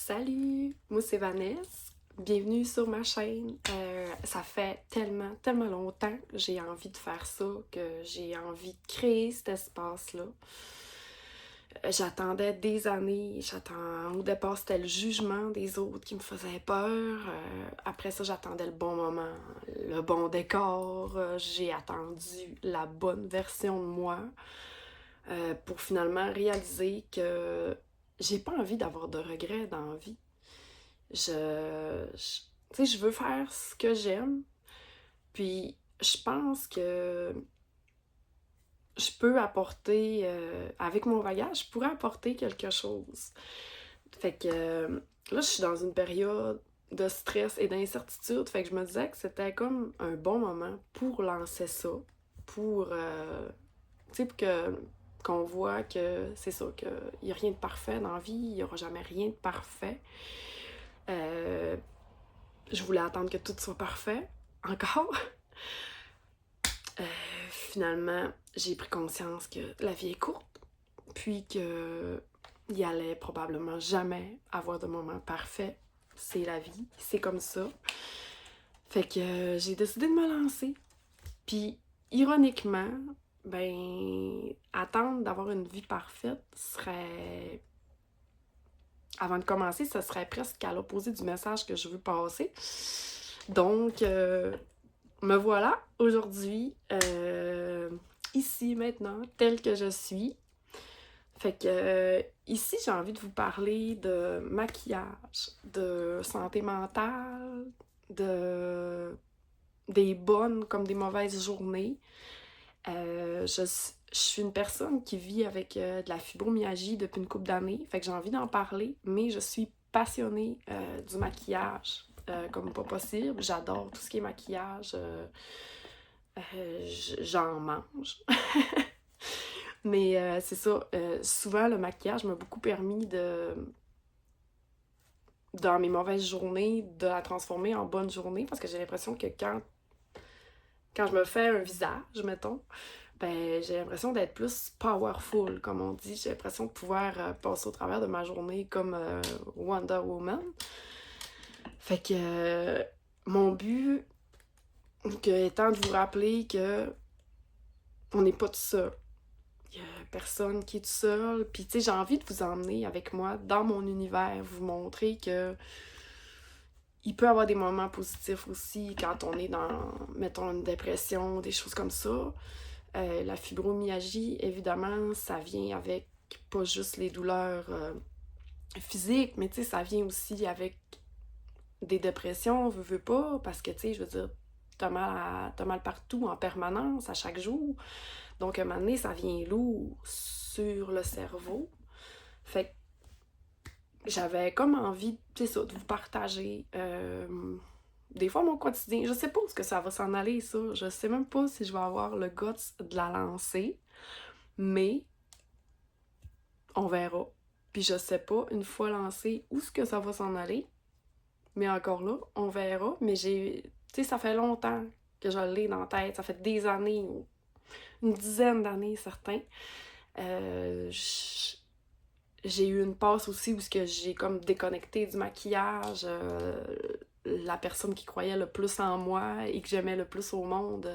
Salut, moi c'est Vanessa. Bienvenue sur ma chaîne. Ça fait tellement longtemps que j'ai envie de faire ça, que j'ai envie de créer cet espace-là. J'attendais des années, au départ c'était le jugement des autres qui me faisait peur. Après ça j'attendais le bon moment, le bon décor. J'ai attendu la bonne version de moi pour finalement réaliser que j'ai pas envie d'avoir de regrets dans la vie. Tu sais, je veux faire ce que j'aime, puis je pense que je peux apporter, avec mon bagage, je pourrais apporter quelque chose. Fait que là, je suis dans une période de stress et d'incertitude, fait que je me disais que c'était comme un bon moment pour lancer ça, pour, tu sais, qu'on voit que c'est ça, qu'il n'y a rien de parfait dans la vie, il n'y aura jamais rien de parfait. Euh, je voulais attendre que tout soit parfait, encore. Finalement, j'ai pris conscience que la vie est courte, puis que il y allait probablement jamais avoir de moment parfait. C'est la vie, c'est comme ça. Fait que j'ai décidé de me lancer. Puis, ironiquement, ben, attendre d'avoir une vie parfaite serait... Avant de commencer, ça serait presque à l'opposé du message que je veux passer. Donc, me voilà aujourd'hui, ici, maintenant, telle que je suis. Fait que ici, j'ai envie de vous parler de maquillage, de santé mentale, de des bonnes comme des mauvaises journées. Je suis une personne qui vit avec de la fibromyalgie depuis une couple d'années, fait que j'ai envie d'en parler, mais je suis passionnée du maquillage comme pas possible. J'adore tout ce qui est maquillage. J'en mange. Mais c'est ça, souvent le maquillage m'a beaucoup permis dans mes mauvaises journées, de la transformer en bonne journée, parce que j'ai l'impression que quand je me fais un visage, mettons, ben j'ai l'impression d'être plus powerful, comme on dit. J'ai l'impression de pouvoir passer au travers de ma journée comme Wonder Woman. Fait que mon but étant de vous rappeler que on n'est pas tout seul. Il y a personne qui est tout seul. Puis, tu sais, j'ai envie de vous emmener avec moi dans mon univers, vous montrer que il peut y avoir des moments positifs aussi quand on est dans, mettons, une dépression, des choses comme ça. La fibromyalgie, évidemment, ça vient avec pas juste les douleurs physiques, mais tu sais, ça vient aussi avec des dépressions, on veut pas, parce que, tu sais, je veux dire, t'as mal partout en permanence, à chaque jour. Donc, à un moment donné, ça vient lourd sur le cerveau. Fait que j'avais comme envie, c'est ça, de vous partager des fois mon quotidien. Je sais pas où est-ce que ça va s'en aller, ça. Je sais même pas si je vais avoir le guts de la lancer, mais on verra. Puis je sais pas, une fois lancé, où est-ce que ça va s'en aller. Mais encore là, on verra. Mais tu sais, ça fait longtemps que je l'ai dans la tête. Ça fait des années, une dizaine d'années, certains. Euh, j'ai eu une passe aussi où j'ai comme déconnecté du maquillage. La personne qui croyait le plus en moi et que j'aimais le plus au monde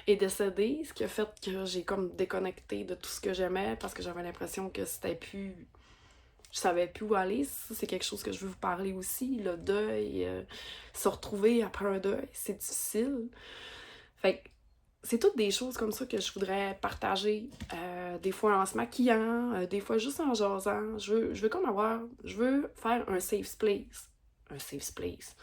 est décédée, ce qui a fait que j'ai comme déconnecté de tout ce que j'aimais parce que j'avais l'impression que c'était plus... Je savais plus où aller. Ça, c'est quelque chose que je veux vous parler aussi. Le deuil, se retrouver après un deuil, c'est difficile. Fait que c'est toutes des choses comme ça que je voudrais partager, des fois en se maquillant, des fois juste en jasant. Je veux comme je veux faire un safe place. Un safe place,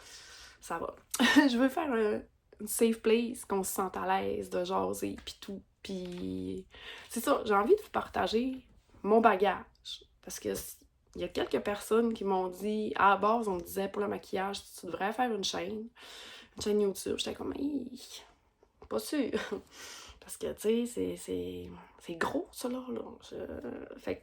ça va. Je veux faire un safe place, qu'on se sente à l'aise de jaser, puis tout. Puis c'est ça, j'ai envie de vous partager mon bagage. Parce que il y a quelques personnes qui m'ont dit, à la base, on me disait pour le maquillage, tu devrais faire une chaîne YouTube. J'étais comme, hey, pas sûr. Parce que, tu sais, c'est gros, ça, là. Fait que...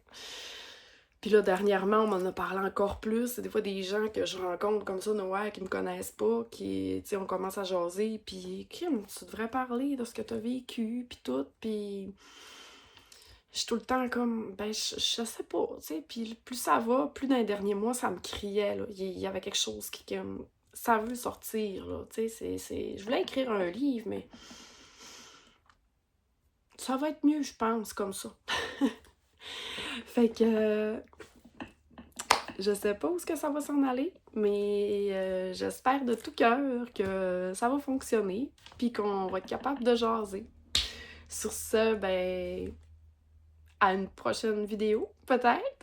Puis là, dernièrement, on m'en a parlé encore plus. C'est des fois des gens que je rencontre comme ça, Noël, qui me connaissent pas, qui, tu sais, on commence à jaser, puis, Kim, tu devrais parler de ce que t'as vécu, puis tout, puis... je suis tout le temps comme, ben, je sais pas, tu sais. Puis plus ça va, plus dans les derniers mois, ça me criait, là. Il y avait quelque chose qui, comme, ça veut sortir, là. Tu sais, je voulais écrire un livre, mais ça va être mieux, je pense, comme ça. Fait que je sais pas où est-ce que ça va s'en aller, mais j'espère de tout cœur que ça va fonctionner, puis qu'on va être capable de jaser. Sur ce, ben, à une prochaine vidéo, peut-être.